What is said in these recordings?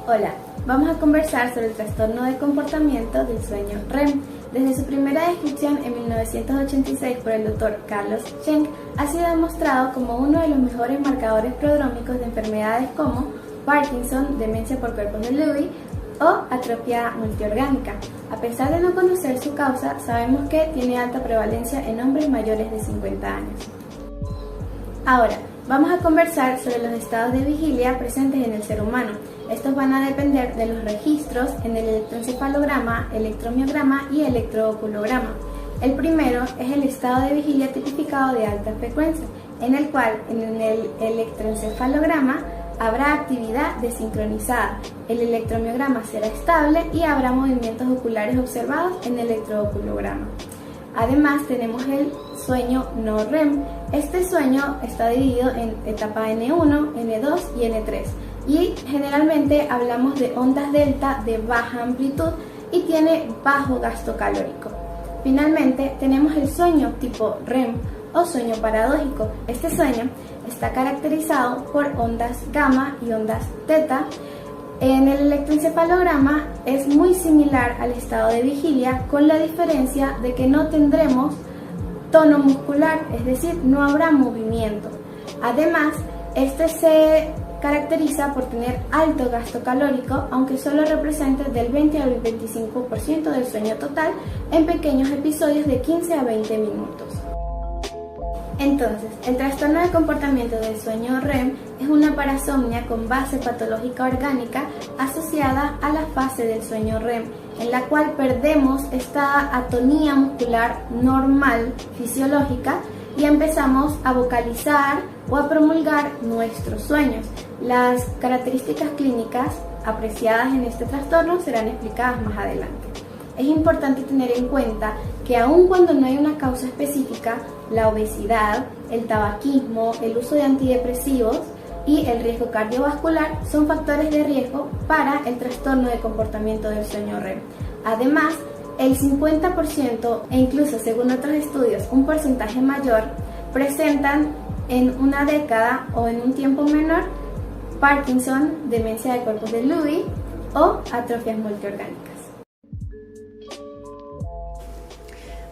Hola, vamos a conversar sobre el trastorno de comportamiento del sueño REM. Desde su primera descripción en 1986 por el Dr. Carlos Schenk, ha sido demostrado como uno de los mejores marcadores prodrómicos de enfermedades como Parkinson, demencia por cuerpos de Lewy o atrofia multiorgánica. A pesar de no conocer su causa, sabemos que tiene alta prevalencia en hombres mayores de 50 años. Ahora, vamos a conversar sobre los estados de vigilia presentes en el ser humano. Estos van a depender de los registros en el electroencefalograma, electromiograma y electrooculograma. El primero es el estado de vigilia tipificado de alta frecuencia, en el cual en el electroencefalograma habrá actividad desincronizada, el electromiograma será estable y habrá movimientos oculares observados en el electrooculograma. Además tenemos el sueño no REM. Este sueño está dividido en etapa N1, N2 y N3 y generalmente hablamos de ondas delta de baja amplitud y tiene bajo gasto calórico. Finalmente tenemos el sueño tipo REM o sueño paradójico. Este sueño está caracterizado por ondas gamma y ondas teta. En el electroencefalograma es muy similar al estado de vigilia, con la diferencia de que no tendremos tono muscular, es decir, no habrá movimiento. Además, este se caracteriza por tener alto gasto calórico, aunque solo represente del 20 al 25% del sueño total en pequeños episodios de 15 a 20 minutos. Entonces, el trastorno de comportamiento del sueño REM es una parasomnia con base patológica orgánica asociada a la fase del sueño REM, en la cual perdemos esta atonía muscular normal, fisiológica, y empezamos a vocalizar o a promulgar nuestros sueños. Las características clínicas apreciadas en este trastorno serán explicadas más adelante. Es importante tener en cuenta que aun cuando no hay una causa específica, la obesidad, el tabaquismo, el uso de antidepresivos y el riesgo cardiovascular son factores de riesgo para el trastorno de comportamiento del sueño REM. Además, el 50% e incluso según otros estudios un porcentaje mayor presentan en una década o en un tiempo menor Parkinson, demencia de cuerpos de Lewy o atrofias multiorgánicas.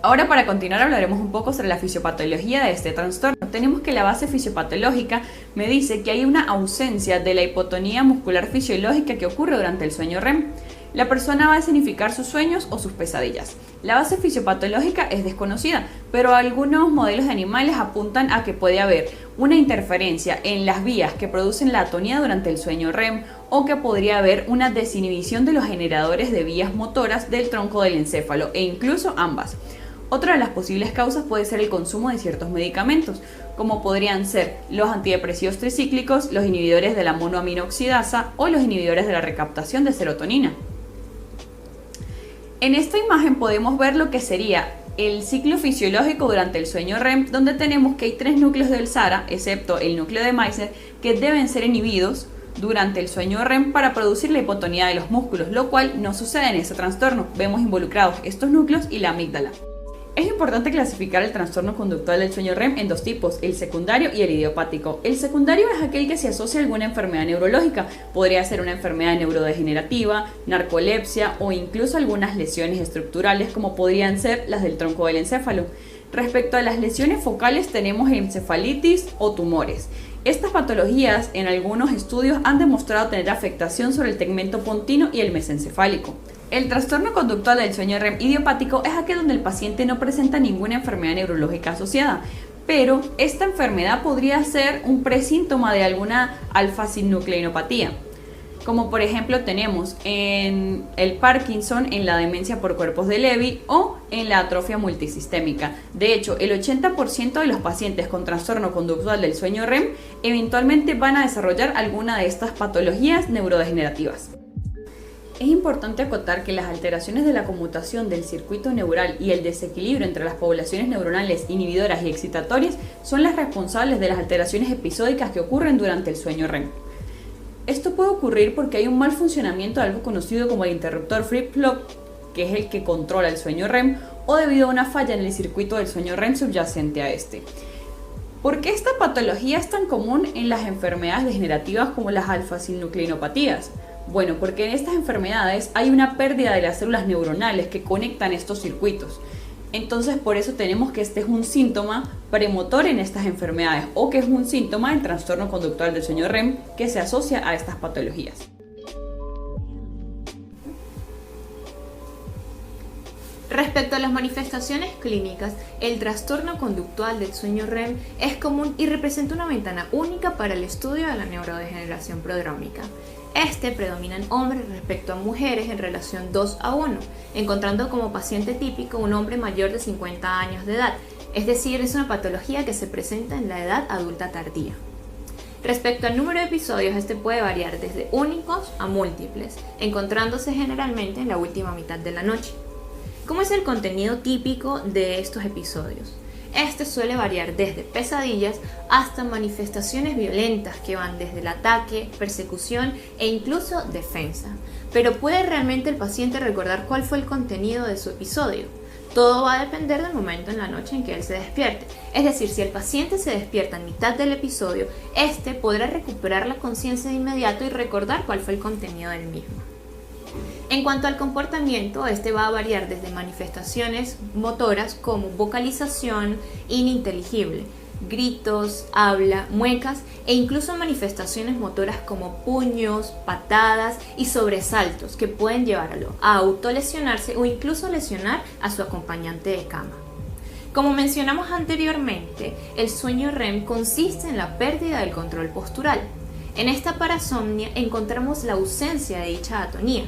Ahora, para continuar, hablaremos un poco sobre la fisiopatología de este trastorno. Tenemos que la base fisiopatológica me dice que hay una ausencia de la hipotonía muscular fisiológica que ocurre durante el sueño REM. La persona va a escenificar sus sueños o sus pesadillas. La base fisiopatológica es desconocida, pero algunos modelos de animales apuntan a que puede haber una interferencia en las vías que producen la atonía durante el sueño REM o que podría haber una desinhibición de los generadores de vías motoras del tronco del encéfalo e incluso ambas. Otra de las posibles causas puede ser el consumo de ciertos medicamentos, como podrían ser los antidepresivos tricíclicos, los inhibidores de la monoaminoxidasa o los inhibidores de la recaptación de serotonina. En esta imagen podemos ver lo que sería el ciclo fisiológico durante el sueño REM, donde tenemos que hay 3 núcleos del SARA, excepto el núcleo de Meissner, que deben ser inhibidos durante el sueño REM para producir la hipotonía de los músculos, lo cual no sucede en este trastorno. Vemos involucrados estos núcleos y la amígdala. Es importante clasificar el trastorno conductual del sueño REM en dos tipos, el secundario y el idiopático. El secundario es aquel que se asocia a alguna enfermedad neurológica, podría ser una enfermedad neurodegenerativa, narcolepsia o incluso algunas lesiones estructurales como podrían ser las del tronco del encéfalo. Respecto a las lesiones focales tenemos encefalitis o tumores. Estas patologías en algunos estudios han demostrado tener afectación sobre el tegmento pontino y el mesencefálico. El trastorno conductual del sueño REM idiopático es aquel donde el paciente no presenta ninguna enfermedad neurológica asociada, pero esta enfermedad podría ser un presíntoma de alguna alfa-sinucleinopatía, como por ejemplo tenemos en el Parkinson, en la demencia por cuerpos de Lewy o en la atrofia multisistémica. De hecho, el 80% de los pacientes con trastorno conductual del sueño REM eventualmente van a desarrollar alguna de estas patologías neurodegenerativas. Es importante acotar que las alteraciones de la conmutación del circuito neural y el desequilibrio entre las poblaciones neuronales inhibidoras y excitatorias son las responsables de las alteraciones episódicas que ocurren durante el sueño REM. Esto puede ocurrir porque hay un mal funcionamiento de algo conocido como el interruptor flip-flop, que es el que controla el sueño REM, o debido a una falla en el circuito del sueño REM subyacente a este. ¿Por qué esta patología es tan común en las enfermedades degenerativas como las alfa-sinucleinopatías? Bueno, porque en estas enfermedades hay una pérdida de las células neuronales que conectan estos circuitos. Entonces, por eso tenemos que este es un síntoma premotor en estas enfermedades o que es un síntoma del trastorno conductual del sueño REM que se asocia a estas patologías. Respecto a las manifestaciones clínicas, el trastorno conductual del sueño REM es común y representa una ventana única para el estudio de la neurodegeneración prodrómica. Este predomina en hombres respecto a mujeres en relación 2:1, encontrando como paciente típico un hombre mayor de 50 años de edad, es decir, es una patología que se presenta en la edad adulta tardía. Respecto al número de episodios, este puede variar desde únicos a múltiples, encontrándose generalmente en la última mitad de la noche. ¿Cómo es el contenido típico de estos episodios? Este suele variar desde pesadillas hasta manifestaciones violentas que van desde el ataque, persecución e incluso defensa. Pero ¿puede realmente el paciente recordar cuál fue el contenido de su episodio? Todo va a depender del momento en la noche en que él se despierte. Es decir, si el paciente se despierta en mitad del episodio, este podrá recuperar la conciencia de inmediato y recordar cuál fue el contenido del mismo. En cuanto al comportamiento, este va a variar desde manifestaciones motoras como vocalización ininteligible, gritos, habla, muecas e incluso manifestaciones motoras como puños, patadas y sobresaltos que pueden llevarlo a autolesionarse o incluso lesionar a su acompañante de cama. Como mencionamos anteriormente, el sueño REM consiste en la pérdida del control postural. En esta parasomnia encontramos la ausencia de dicha atonía.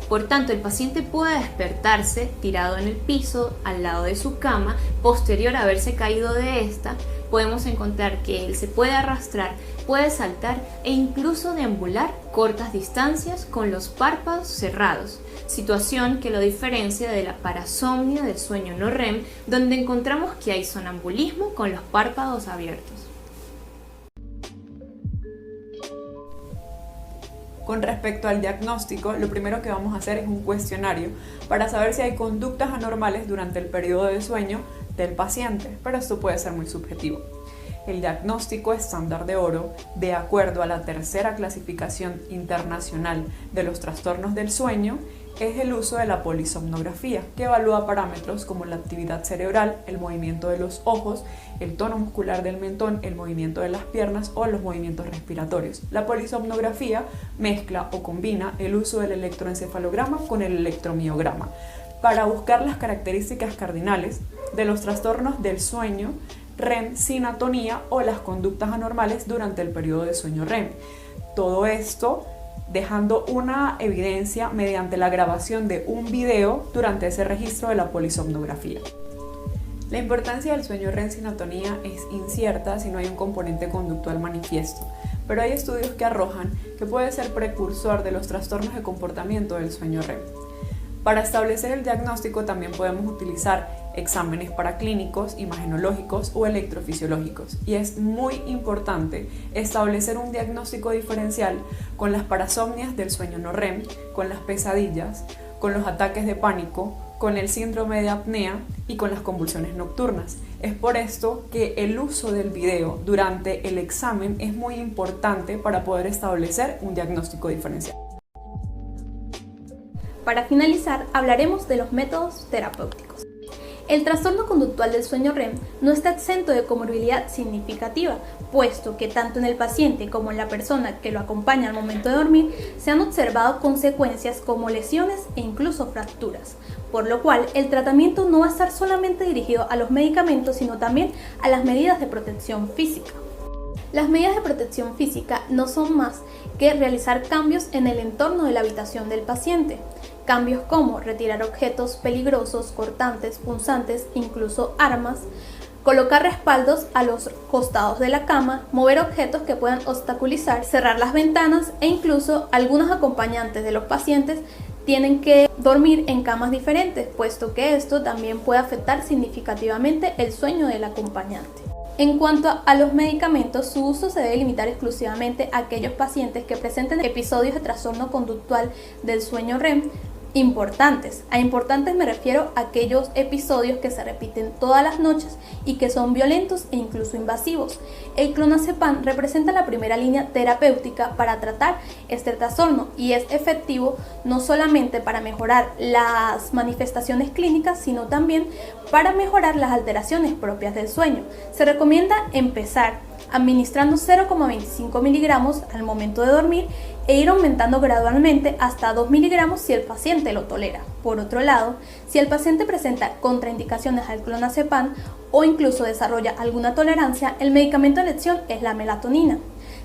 Por tanto, el paciente puede despertarse tirado en el piso, al lado de su cama, posterior a haberse caído de esta. Podemos encontrar que él se puede arrastrar, puede saltar e incluso deambular cortas distancias con los párpados cerrados, situación que lo diferencia de la parasomnia del sueño no REM, donde encontramos que hay sonambulismo con los párpados abiertos. Con respecto al diagnóstico, lo primero que vamos a hacer es un cuestionario para saber si hay conductas anormales durante el periodo de sueño del paciente, pero esto puede ser muy subjetivo. El diagnóstico estándar de oro, de acuerdo a la tercera clasificación internacional de los trastornos del sueño, es el uso de la polisomnografía, que evalúa parámetros como la actividad cerebral, el movimiento de los ojos, el tono muscular del mentón, el movimiento de las piernas o los movimientos respiratorios. La polisomnografía mezcla o combina el uso del electroencefalograma con el electromiograma para buscar las características cardinales de los trastornos del sueño REM sin atonía o las conductas anormales durante el periodo de sueño REM. Todo esto dejando una evidencia mediante la grabación de un video durante ese registro de la polisomnografía. La importancia del sueño REM sin atonía es incierta si no hay un componente conductual manifiesto, pero hay estudios que arrojan que puede ser precursor de los trastornos de comportamiento del sueño REM. Para establecer el diagnóstico también podemos utilizar exámenes paraclínicos, imagenológicos o electrofisiológicos, y es muy importante establecer un diagnóstico diferencial con las parasomnias del sueño no REM, con las pesadillas, con los ataques de pánico, con el síndrome de apnea y con las convulsiones nocturnas. Es por esto que el uso del video durante el examen es muy importante para poder establecer un diagnóstico diferencial. Para finalizar, hablaremos de los métodos terapéuticos. El trastorno conductual del sueño REM no está exento de comorbilidad significativa, puesto que tanto en el paciente como en la persona que lo acompaña al momento de dormir se han observado consecuencias como lesiones e incluso fracturas, por lo cual el tratamiento no va a estar solamente dirigido a los medicamentos, sino también a las medidas de protección física. Las medidas de protección física no son más que realizar cambios en el entorno de la habitación del paciente. Cambios como retirar objetos peligrosos, cortantes, punzantes, incluso armas, colocar respaldos a los costados de la cama, mover objetos que puedan obstaculizar, cerrar las ventanas e incluso algunos acompañantes de los pacientes tienen que dormir en camas diferentes, puesto que esto también puede afectar significativamente el sueño del acompañante. En cuanto a los medicamentos, su uso se debe limitar exclusivamente a aquellos pacientes que presenten episodios de trastorno conductual del sueño REM importantes. A importantes me refiero a aquellos episodios que se repiten todas las noches y que son violentos e incluso invasivos. El clonazepam representa la primera línea terapéutica para tratar este trastorno y es efectivo no solamente para mejorar las manifestaciones clínicas, sino también para mejorar las alteraciones propias del sueño. Se recomienda empezar administrando 0,25 miligramos al momento de dormir e ir aumentando gradualmente hasta 2 miligramos si el paciente lo tolera. Por otro lado, si el paciente presenta contraindicaciones al clonazepam o incluso desarrolla alguna tolerancia, el medicamento de elección es la melatonina.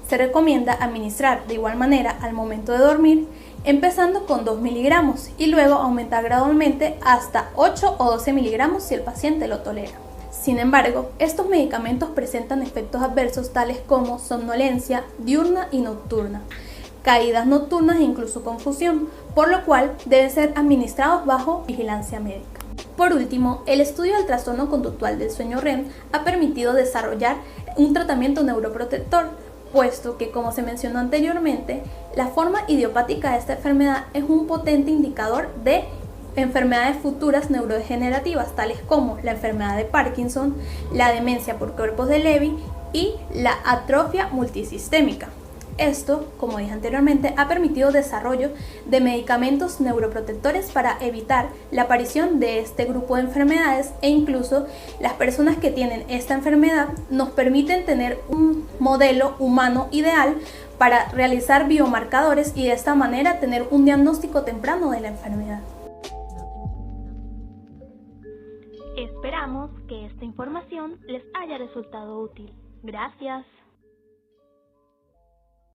Se recomienda administrar de igual manera al momento de dormir, empezando con 2 miligramos y luego aumentar gradualmente hasta 8 o 12 miligramos si el paciente lo tolera. Sin embargo, estos medicamentos presentan efectos adversos tales como somnolencia diurna y nocturna, caídas nocturnas e incluso confusión, por lo cual deben ser administrados bajo vigilancia médica. Por último, el estudio del trastorno conductual del sueño REM ha permitido desarrollar un tratamiento neuroprotector, puesto que, como se mencionó anteriormente, la forma idiopática de esta enfermedad es un potente indicador de enfermedades futuras neurodegenerativas, tales como la enfermedad de Parkinson, la demencia por cuerpos de Lewy y la atrofia multisistémica. Esto, como dije anteriormente, ha permitido desarrollo de medicamentos neuroprotectores para evitar la aparición de este grupo de enfermedades e incluso las personas que tienen esta enfermedad nos permiten tener un modelo humano ideal para realizar biomarcadores y de esta manera tener un diagnóstico temprano de la enfermedad. Esperamos que esta información les haya resultado útil. Gracias.